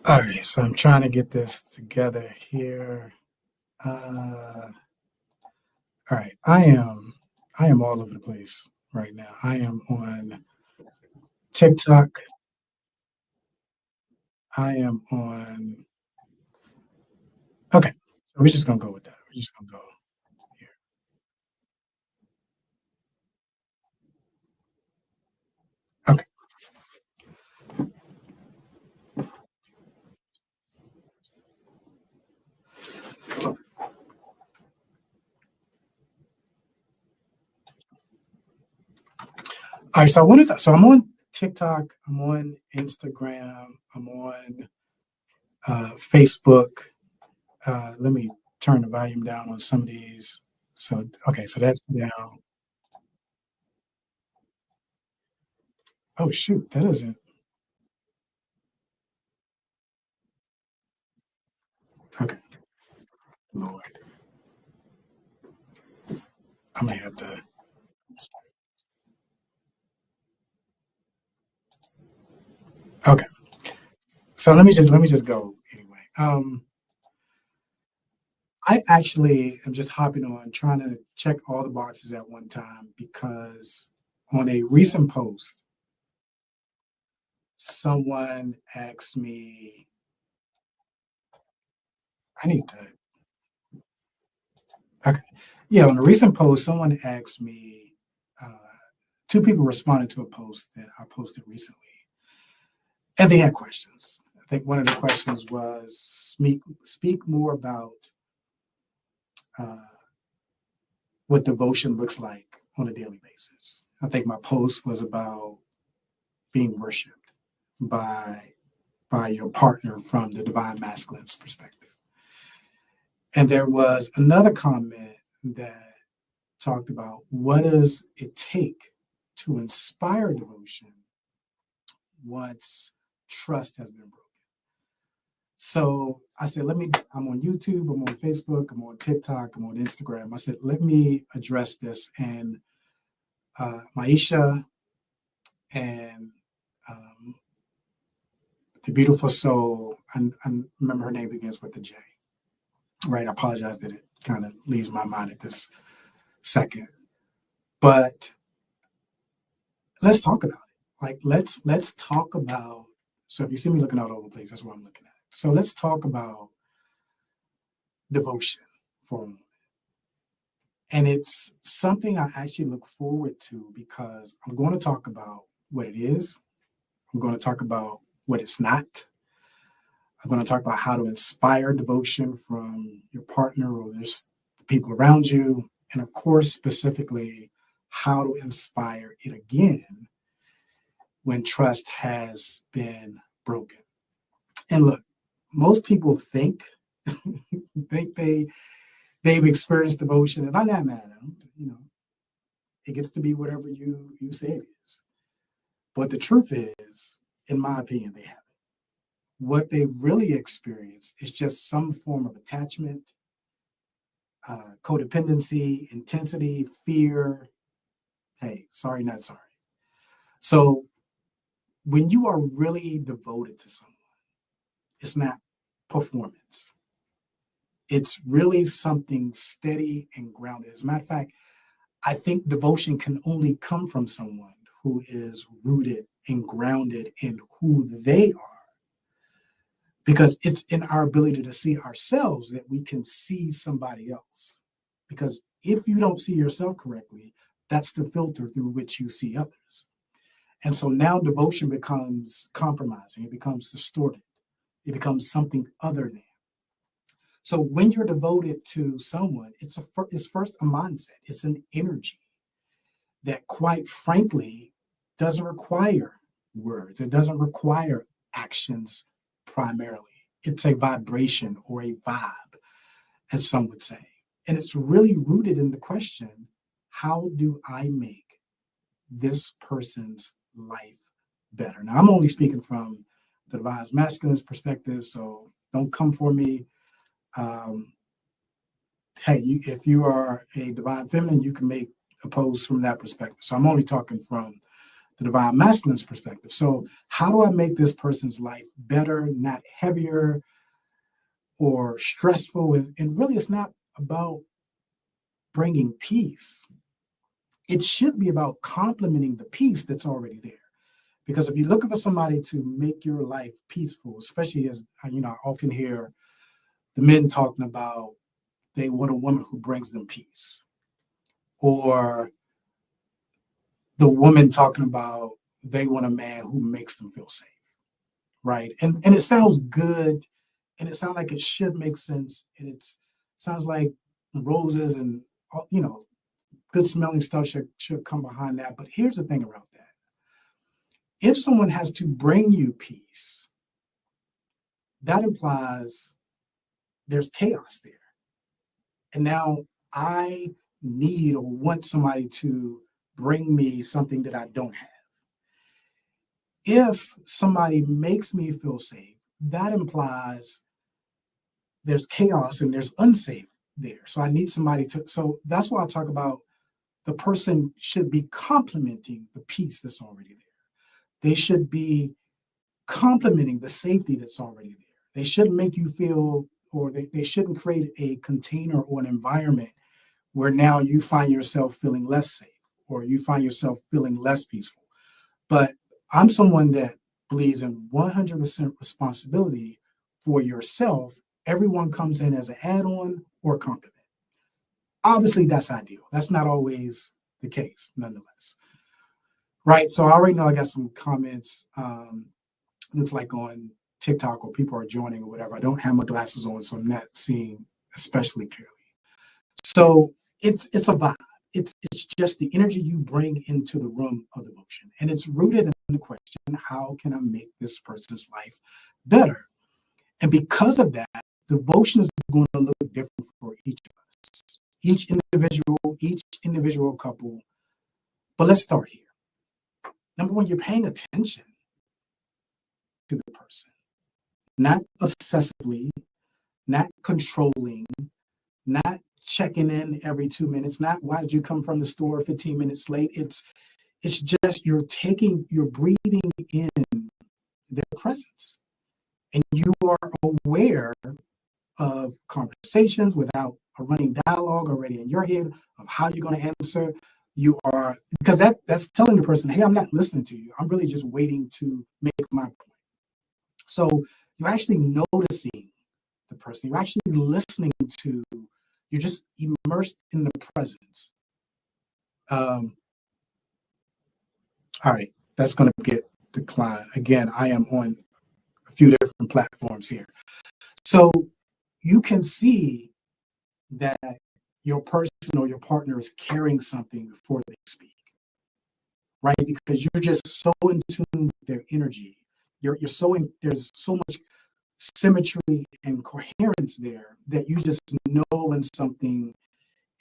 All right, so I'm trying to get this together here. Uh, all right, I am all over the place right now. I am on TikTok. I am on. Okay, so we're just gonna go with that. We're just gonna go here. Okay. All right. So I wanted. So I'm on TikTok. I'm on Instagram. I'm on Facebook. Let me turn the volume down on some of these. So okay, so that's down. Oh shoot, that isn't. Okay, Lord, I may have to. Okay. So let me just go anyway. I actually am just hopping on, trying to check all the boxes at one time because on a recent post, someone asked me, I need to, okay. Yeah, on a recent post, someone asked me, uh, two people responded to a post that I posted recently, and they had questions. I think one of the questions was speak more about uh, what devotion looks like on a daily basis. I think my post was about being worshipped by by your partner from the divine masculine's perspective. And there was another comment that talked about what does it take to inspire devotion once trust has been broken. So I said, I'm on YouTube, I'm on Facebook, I'm on TikTok, I'm on Instagram. I said, let me address this. And Maisha and um, the beautiful soul. I remember her name begins with a J. Right. I apologize that it kind of leaves my mind at this second. But let's talk about it. Like let's talk about. So if you see me looking all over the place, that's what I'm looking at. So let's talk about devotion for a moment. And it's something I actually look forward to because I'm going to talk about what it is. I'm going to talk about what it's not. I'm going to talk about how to inspire devotion from your partner or just the people around you. And of course, specifically, how to inspire it again when trust has been broken. And look, most people think they've experienced devotion, and I'm not mad at them. It gets to be whatever you say it is. But the truth is, in my opinion, they haven't. What they've really experienced is just some form of attachment, codependency, intensity, fear. Hey, sorry, not sorry. So when you are really devoted to someone, it's not performance. It's really something steady and grounded. As a matter of fact, I think devotion can only come from someone who is rooted and grounded in who they are, because it's in our ability to see ourselves that we can see somebody else. Because if you don't see yourself correctly, that's the filter through which you see others. And so now devotion becomes compromising, it becomes distorted, it becomes something other than. So when you're devoted to someone, it's first a mindset, it's an energy that, quite frankly, doesn't require words, it doesn't require actions primarily. It's a vibration or a vibe, as some would say. And it's really rooted in the question, how do I make this person's life better? Now, I'm only speaking from the divine masculine's perspective, so don't come for me. Um, hey, if you are a divine feminine, you can make a pose from that perspective. So I'm only talking from the divine masculine's perspective. So how do I make this person's life better, not heavier or stressful? And really, it's not about bringing peace. It should be about complementing the peace that's already there. Because if you're looking for somebody to make your life peaceful, especially as I often hear the men talking about they want a woman who brings them peace, or the woman talking about they want a man who makes them feel safe, right? And it sounds good, and it sounds like it should make sense, and it sounds like roses and good smelling stuff should come behind that. But here's the thing about that: if someone has to bring you peace, that implies there's chaos there. And now I need or want somebody to bring me something that I don't have. If somebody makes me feel safe, that implies there's chaos and there's unsafe there. So I need somebody to, so that's why I talk about the person should be complementing the peace that's already there. They should be complementing the safety that's already there. They shouldn't make you feel, or they shouldn't create a container or an environment where now you find yourself feeling less safe or you find yourself feeling less peaceful. But I'm someone that believes in 100% responsibility for yourself. Everyone comes in as an add-on or a complement. Obviously, that's ideal. That's not always the case, nonetheless. Right. So I already know I got some comments. Looks like on TikTok or people are joining or whatever. I don't have my glasses on, so I'm not seeing especially clearly. So it's a vibe. It's just the energy you bring into the room of devotion. And it's rooted in the question, how can I make this person's life better? And because of that, devotion is going to look different for each of us, each individual couple. But let's start here. Number one, you're paying attention to the person, not obsessively, not controlling, not checking in every 2 minutes, not why did you come from the store 15 minutes late. It's just you're breathing in their presence. And you are aware of conversations without a running dialogue already in your head of how you're going to answer. You are, because that's telling the person, hey, I'm not listening to you. I'm really just waiting to make my point. So you're actually noticing the person. You're actually listening to, you're just immersed in the presence. All right, that's going to get declined. Again, I am on a few different platforms here. So you can see that your person or your partner is carrying something before they speak, right? Because you're just so in tune with their energy. There's so much symmetry and coherence there that you just know when something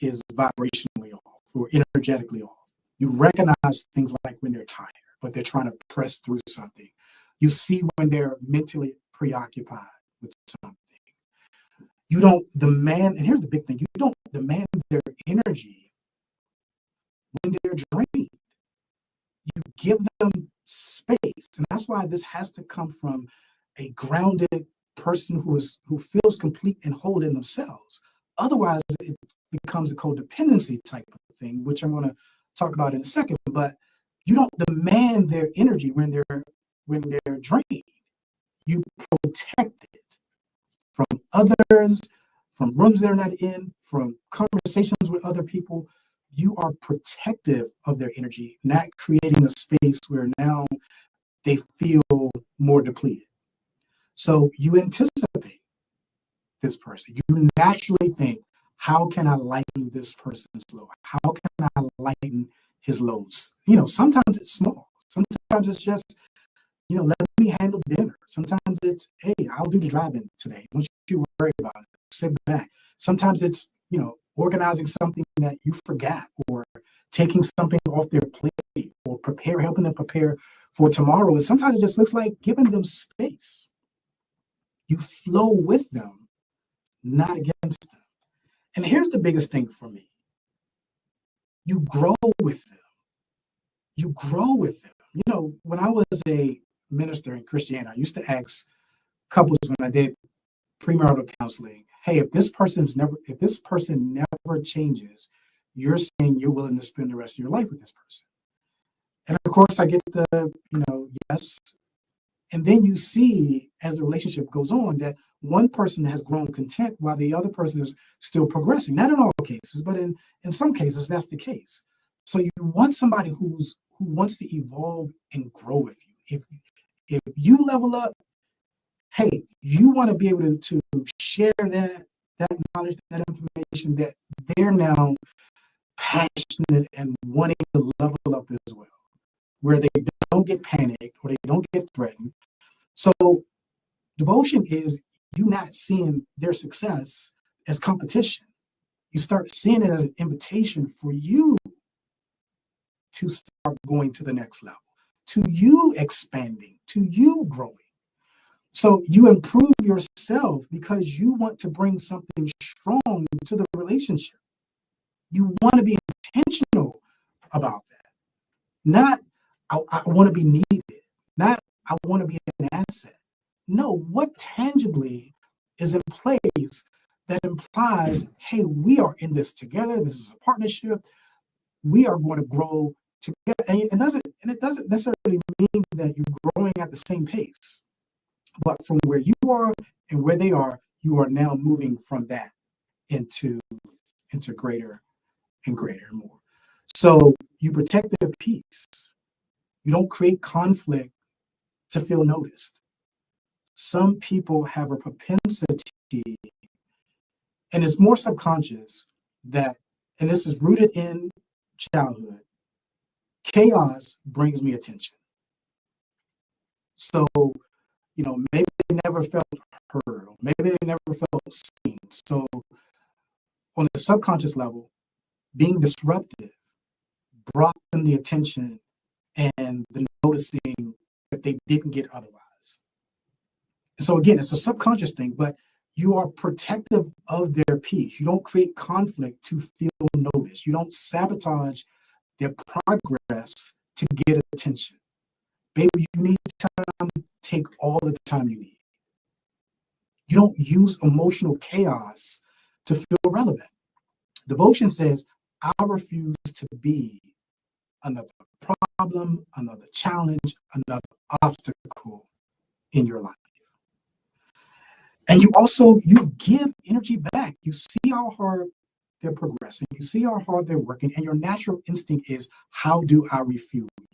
is vibrationally off or energetically off. You recognize things like when they're tired, but they're trying to press through something. You see when they're mentally preoccupied with something. You don't demand, and here's the big thing, you don't demand their energy when they're drained. You give them space. And that's why this has to come from a grounded person who feels complete and whole in themselves. Otherwise, it becomes a codependency type of thing, which I'm going to talk about in a second. But you don't demand their energy when they're drained. You protect it from others, from rooms they're not in, from conversations with other people. You are protective of their energy, not creating a space where now they feel more depleted. So you anticipate this person. You naturally think, how can I lighten this person's load? How can I lighten his loads? Sometimes it's small. Sometimes it's just, let me handle dinner. Sometimes it's, hey, I'll do the driving today. Don't you worry about it. Sit back. Sometimes it's, organizing something that you forgot, or taking something off their plate, or helping them prepare for tomorrow. And sometimes it just looks like giving them space. You flow with them, not against them. And here's the biggest thing for me. You grow with them. you grow with them. You know, when I was a minister in Christianity, I used to ask couples when I did premarital counseling, hey, if this person never changes, you're saying you're willing to spend the rest of your life with this person. And of course, I get the, yes. And then you see as the relationship goes on that one person has grown content while the other person is still progressing. Not in all cases, but in some cases, that's the case. So you want somebody who wants to evolve and grow with you. If you level up, hey, you want to be able to share that knowledge, that information that they're now passionate and wanting to level up as well, where they don't get panicked or they don't get threatened. So devotion is you not seeing their success as competition. You start seeing it as an invitation for you to start going to the next level, to you expanding, to you growing. So you improve yourself because you want to bring something strong to the relationship. You want to be intentional about that. Not, I want to be needed. Not, I want to be an asset. No, what tangibly is in place that implies, hey, we are in this together. This is a partnership. We are going to grow together. And it doesn't necessarily mean that you're growing at the same pace. But from where you are and where they are, you are now moving from that into greater and greater and more. So you protect their peace. You don't create conflict to feel noticed. Some people have a propensity, and it's more subconscious that, and this is rooted in childhood, chaos brings me attention. So, maybe they never felt heard, or maybe they never felt seen. So on the subconscious level, being disruptive brought them the attention and the noticing that they didn't get otherwise. So again, it's a subconscious thing, but you are protective of their peace. You don't create conflict to feel noticed. You don't sabotage their progress to get attention. Baby, you need time, take all the time you need. You don't use emotional chaos to feel relevant. Devotion says, I refuse to be another problem, another challenge, another obstacle in your life. And you give energy back. You see how hard they're progressing. You see how hard they're working. And your natural instinct is, how do I refuel you?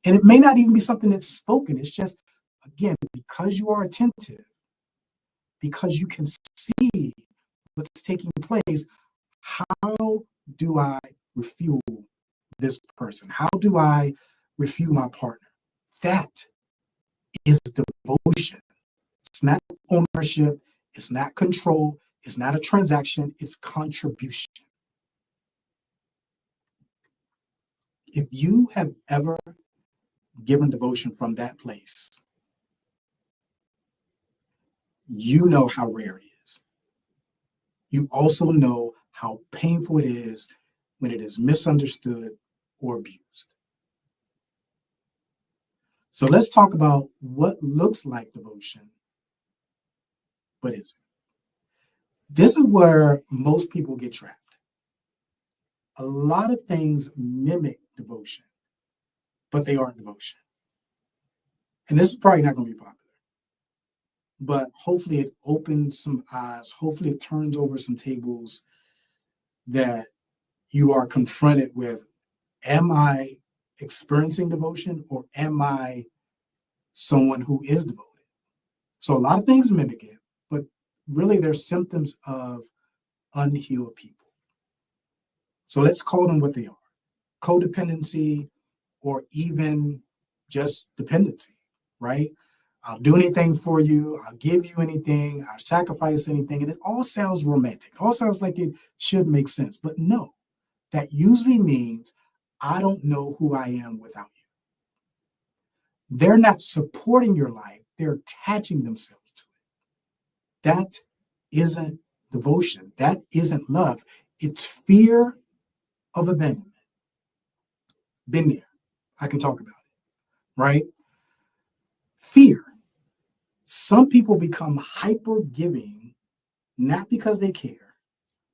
And it may not even be something that's spoken. It's just, again, because you are attentive, because you can see what's taking place, how do I refuel this person? How do I refuel my partner? That is devotion. It's not ownership. It's not control. It's not a transaction. It's contribution. If you have ever given devotion from that place, you know how rare it is. You also know how painful it is when it is misunderstood or abused. So let's talk about what looks like devotion, but isn't. This is where most people get trapped. A lot of things mimic devotion, but they aren't devotion. And this is probably not going to be popular, but hopefully it opens some eyes. Hopefully it turns over some tables that you are confronted with. Am I experiencing devotion, or am I someone who is devoted? So a lot of things mimic it, but really they're symptoms of unhealed people. So let's call them what they are: codependency, or even just dependency, right? I'll do anything for you. I'll give you anything. I'll sacrifice anything. And it all sounds romantic. It all sounds like it should make sense. But no, that usually means I don't know who I am without you. They're not supporting your life. They're attaching themselves to it. That isn't devotion. That isn't love. It's fear of abandonment. Been there. I can talk about it, right? Fear. Some people become hyper giving, not because they care,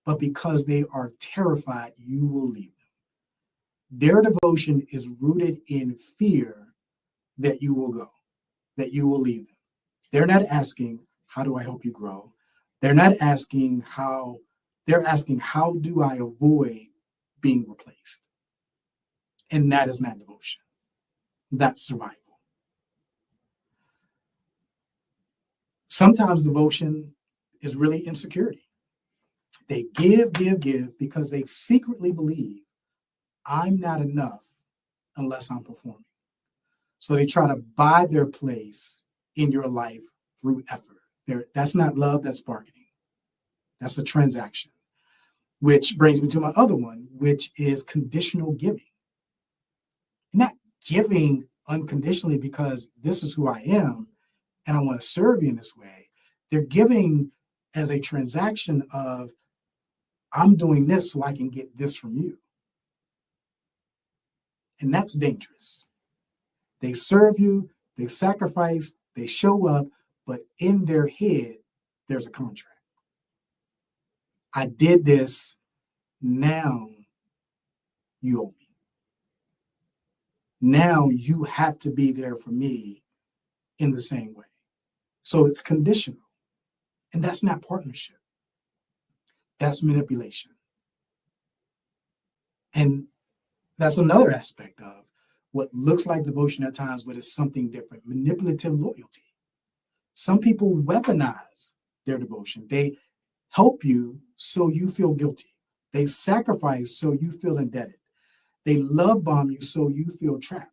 but because they are terrified you will leave them. Their devotion is rooted in fear that you will go, that you will leave them. They're not asking, how do I help you grow? They're not asking how, they're asking, how do I avoid being replaced? And that is not devotion. That's survival. Sometimes devotion is really insecurity. They give because they secretly believe I'm not enough unless I'm performing. So they try to buy their place in your life through effort. That's not love, that's bargaining. That's a transaction. Which brings me to my other one, which is conditional giving. Not giving unconditionally because this is who I am and I want to serve you in this way. They're giving as a transaction of, I'm doing this so I can get this from you. And that's dangerous. They serve you, they sacrifice, they show up, but in their head, there's a contract. I did this, now you owe me. Now you have to be there for me in the same way. So it's conditional. And that's not partnership. That's manipulation. And that's another aspect of what looks like devotion at times, but it's something different. Manipulative loyalty. Some people weaponize their devotion. They help you so you feel guilty. They sacrifice so you feel indebted. They love bomb you so you feel trapped.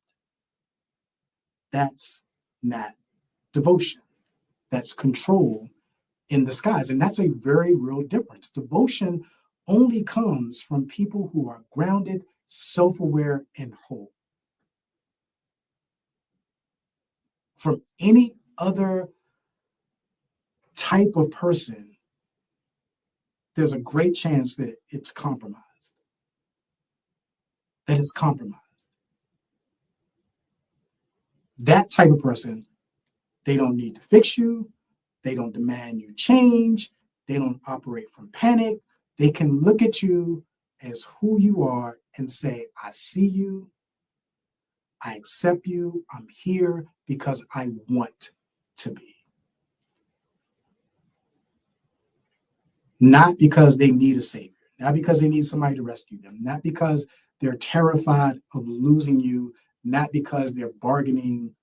That's not devotion. That's control in disguise. And that's a very real difference. Devotion only comes from people who are grounded, self-aware, and whole. From any other type of person, there's a great chance that it's compromised. That it's compromised. That type of person, they don't need to fix you. They don't demand you change. They don't operate from panic. They can look at you as who you are and say, I see you. I accept you. I'm here because I want to be. Not because they need a savior, not because they need somebody to rescue them, not because they're terrified of losing you, not because they're bargaining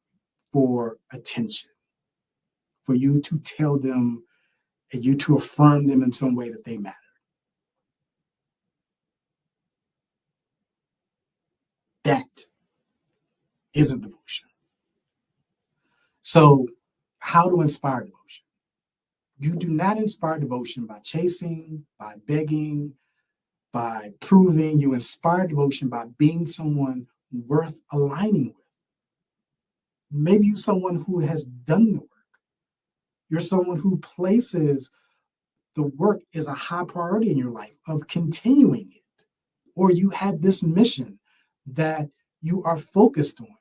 for attention, for you to tell them and you to affirm them in some way that they matter. That isn't devotion. So, how to inspire devotion? You do not inspire devotion by chasing, by begging, by proving. You inspire devotion by being someone worth aligning with. Maybe you're someone who has done the work. You're someone who places the work as a high priority in your life of continuing it. Or you have this mission that you are focused on.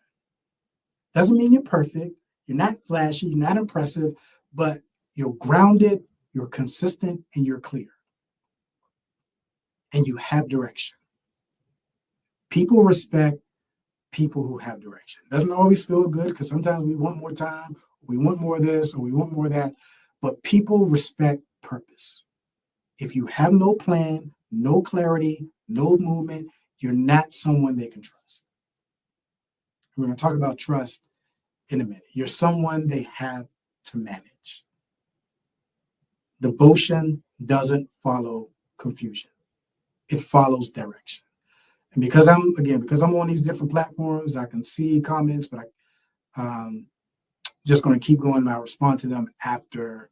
Doesn't mean you're perfect. You're not flashy. You're not impressive, but you're grounded, you're consistent, and you're clear. And you have direction. People respect people who have direction. Doesn't always feel good because sometimes we want more time, we want more of this, or we want more of that. But people respect purpose. If you have no plan, no clarity, no movement, you're not someone they can trust. We're going to talk about trust in a minute. You're someone they have to manage. Devotion doesn't follow confusion. It follows direction. And because I'm on these different platforms, I can see comments, but I'm just going to keep going and I'll respond to them after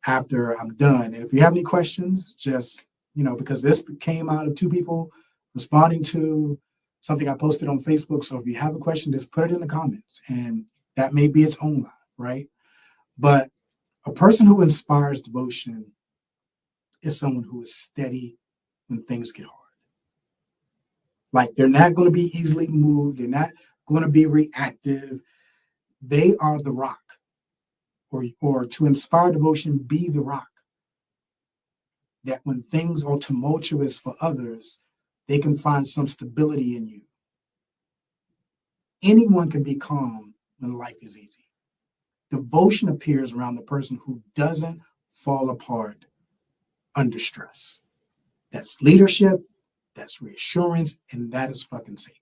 I'm done. And if you have any questions, just, because this came out of two people responding to something I posted on Facebook. So if you have a question, just put it in the comments and that may be its own live, right? But a person who inspires devotion is someone who is steady when things get hard. Like they're not going to be easily moved. They're not going to be reactive. They are the rock. Or to inspire devotion, be the rock. That when things are tumultuous for others, they can find some stability in you. Anyone can be calm when life is easy. Devotion appears around the person who doesn't fall apart under stress. That's leadership, that's reassurance, and that is fucking safety.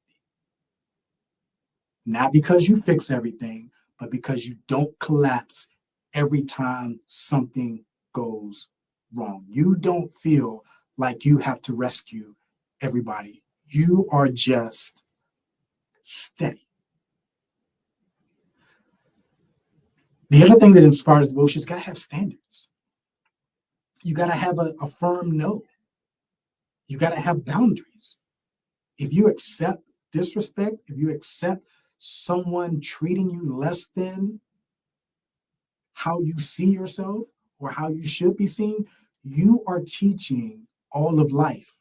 Not because you fix everything, but because you don't collapse every time something goes wrong. You don't feel like you have to rescue everybody. You are just steady. The other thing that inspires devotion is got to have standards. You got to have a firm no. You got to have boundaries. If you accept disrespect, if you accept someone treating you less than how you see yourself or how you should be seen, you are teaching all of life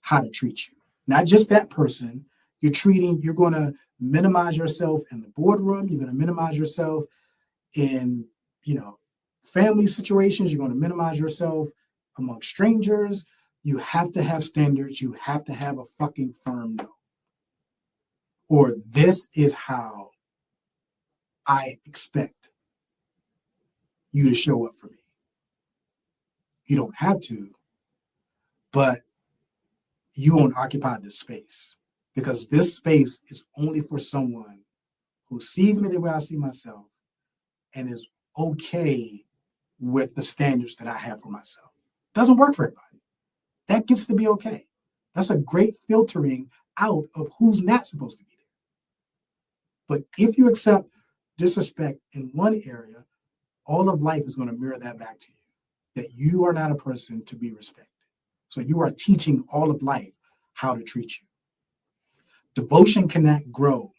how to treat you. Not just that person. You're going to minimize yourself in the boardroom. You're going to minimize yourself in, family situations. You're going to minimize yourself among strangers. You have to have standards. You have to have a fucking firm no. Or this is how I expect you to show up for me. You don't have to, but you won't occupy this space because this space is only for someone who sees me the way I see myself and is okay with the standards that I have for myself. Doesn't work for everybody. That gets to be okay. That's a great filtering out of who's not supposed to be there. But if you accept disrespect in one area, all of life is going to mirror that back to you, that you are not a person to be respected. So you are teaching all of life how to treat you. Devotion cannot grow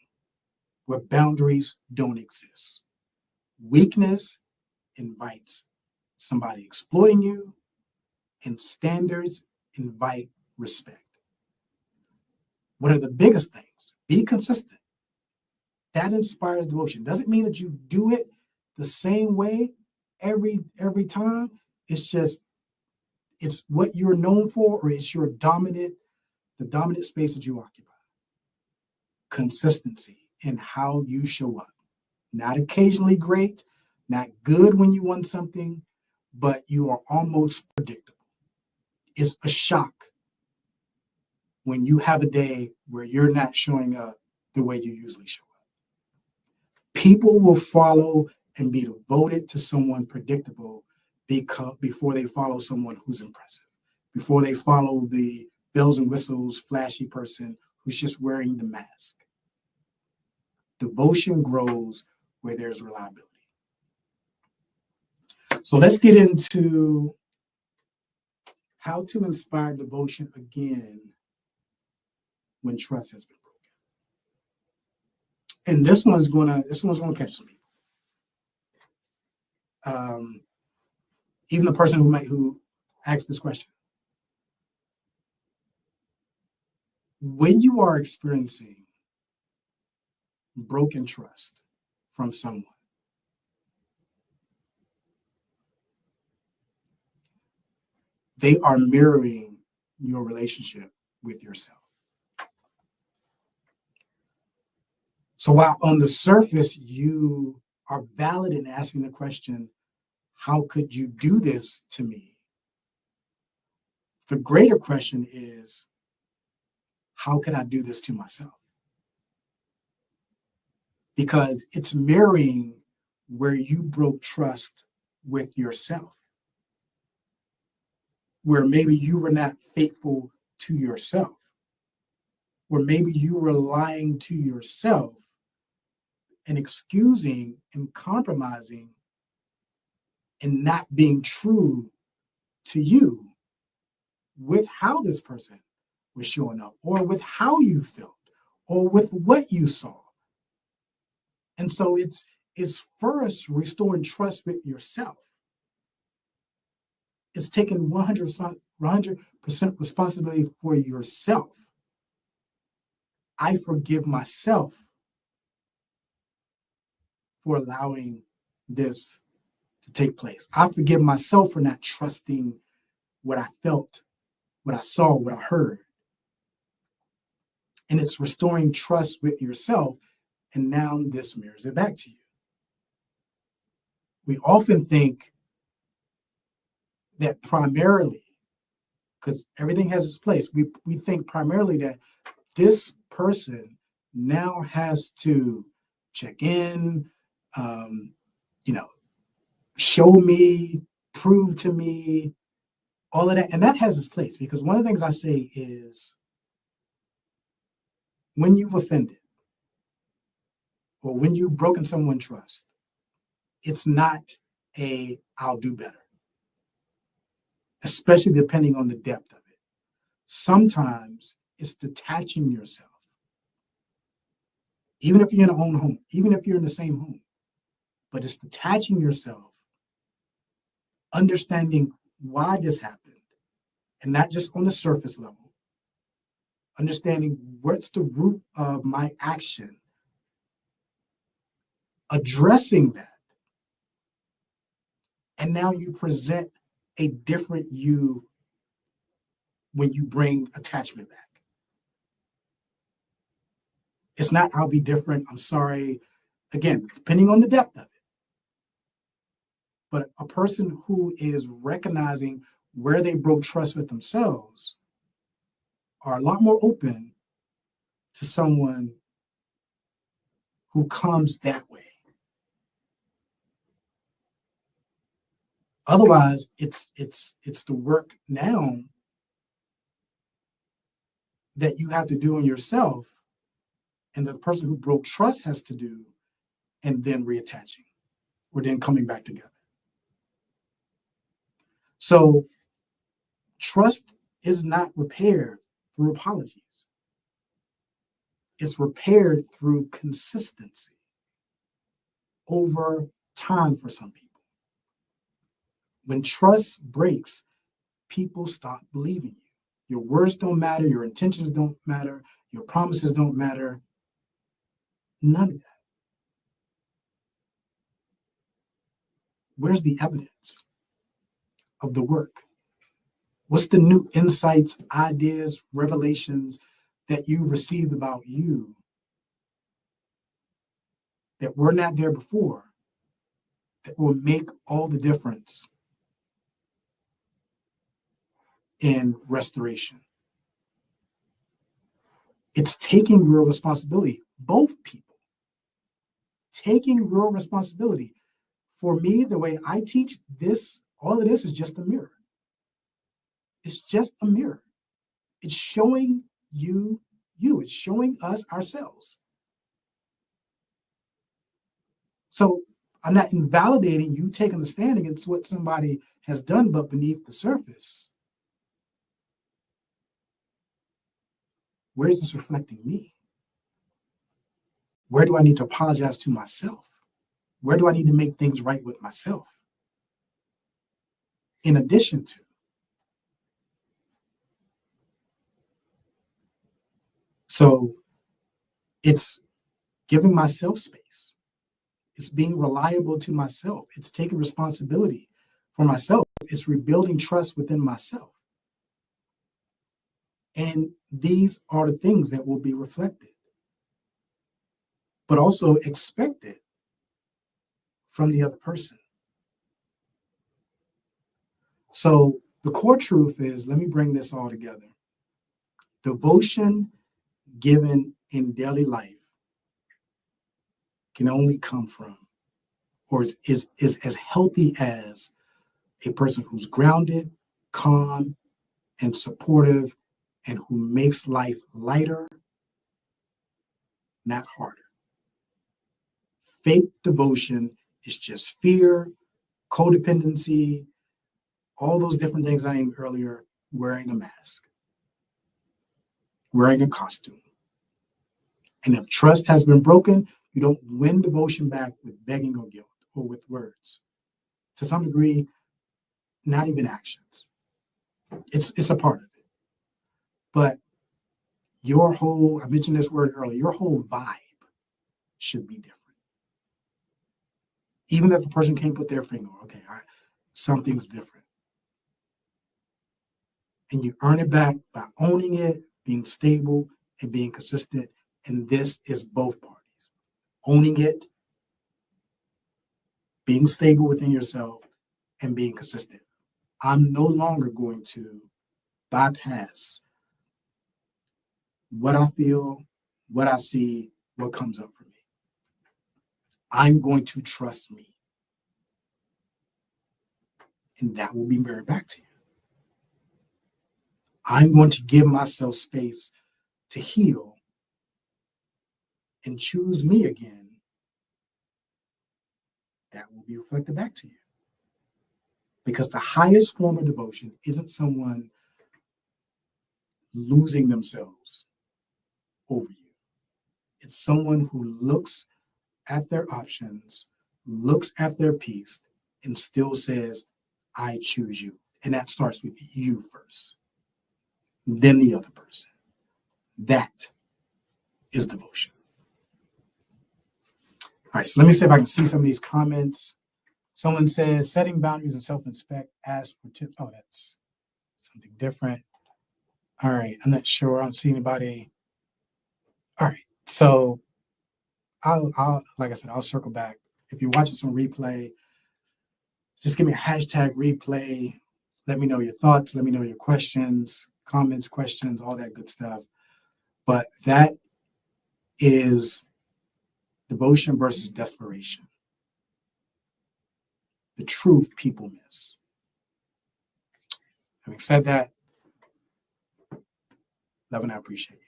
where boundaries don't exist. Weakness invites somebody exploiting you, and standards invite respect. One of the biggest things, be consistent. That inspires devotion. Doesn't mean that you do it the same way every time. It's what you're known for, or it's the dominant space that you occupy. Consistency in how you show up. Not occasionally great, not good when you want something, but you are almost predictable. It's a shock when you have a day where you're not showing up the way you usually show up. People will follow and be devoted to someone predictable before they follow someone who's impressive, before they follow the bells and whistles, flashy person who's just wearing the mask. Devotion grows where there's reliability. So let's get into how to inspire devotion again when trust has been broken. And this one's gonna catch some people. Even the person who asked this question. When you are experiencing broken trust from someone, they are mirroring your relationship with yourself. So while on the surface you are valid in asking the question, how could you do this to me? The greater question is, how can I do this to myself? Because it's mirroring where you broke trust with yourself, where maybe you were not faithful to yourself, where maybe you were lying to yourself and excusing and compromising and not being true to you with how this person was showing up, or with how you felt, or with what you saw. And so it's first restoring trust with yourself. It's taking 100% 100% responsibility for yourself. I forgive myself for allowing this to take place. I forgive myself for not trusting what I felt, what I saw, what I heard. And it's restoring trust with yourself. And now this mirrors it back to you. We often think that primarily, because everything has its place, we think primarily that this person now has to check in, show me, prove to me, all of that. And that has its place, because one of the things I say is when you've offended or when you've broken someone's trust, it's not I'll do better, especially depending on the depth of it. Sometimes it's detaching yourself, even if you're in a own home, even if you're in the same home, but it's detaching yourself, understanding why this happened, and not just on the surface level, understanding what's the root of my action, addressing that. And now you present a different you when you bring attachment back. It's not, I'll be different, I'm sorry. Again, depending on the depth of it. But a person who is recognizing where they broke trust with themselves are a lot more open to someone who comes that way. Otherwise, it's the work now that you have to do on yourself, and the person who broke trust has to do, and then reattaching, or then coming back together. So trust is not repaired through apologies. It's repaired through consistency over time for some people. When trust breaks, people stop believing you. Your words don't matter, your intentions don't matter, your promises don't matter. None of that. Where's the evidence of the work? What's the new insights, ideas, revelations that you received about you that were not there before, that will make all the difference in restoration? It's taking real responsibility, both people. Taking real responsibility. For me, the way I teach this, all of this is just a mirror. It's just a mirror. It's showing you. It's showing us ourselves. So I'm not invalidating you taking a stand against what somebody has done, but beneath the surface, where is this reflecting me? Where do I need to apologize to myself? Where do I need to make things right with myself? In addition to. So it's giving myself space. It's being reliable to myself. It's taking responsibility for myself. It's rebuilding trust within myself. And these are the things that will be reflected, but also expected from the other person. So the core truth is, let me bring this all together. Devotion given in daily life can only come from, or is as healthy as, a person who's grounded, calm, and supportive, and who makes life lighter, not harder. Fake devotion is just fear, codependency, all those different things I named earlier, wearing a mask, wearing a costume. And if trust has been broken, you don't win devotion back with begging or guilt or with words. To some degree, not even actions. It's a part of it. But your whole, I mentioned this word earlier, your whole vibe should be different. Even if the person can't put their finger, okay, something's different. And you earn it back by owning it, being stable, and being consistent. And this is both parties. Owning it, being stable within yourself, and being consistent. I'm no longer going to bypass what I feel, what I see, what comes up for me. I'm going to trust me. And that will be mirrored back to you. I'm going to give myself space to heal and choose me again. That will be reflected back to you. Because the highest form of devotion isn't someone losing themselves over you. It's someone who looks at their options, looks at their peace, and still says, I choose you. And that starts with you first, then the other person. That is devotion. All right, so let me see if I can see some of these comments. Someone says, setting boundaries and self-respect, ask for tips. Oh, that's something different. All right, I'm not sure. I don't see anybody. All right, so I'll like I said, I'll circle back. If you're watching some replay, just give me a hashtag replay. Let me know your thoughts. Let me know your questions, comments, questions, all that good stuff. But that is devotion versus desperation. The truth people miss. Having said that, love and I appreciate you.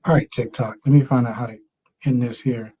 All right, TikTok. Let me find out how to end this here.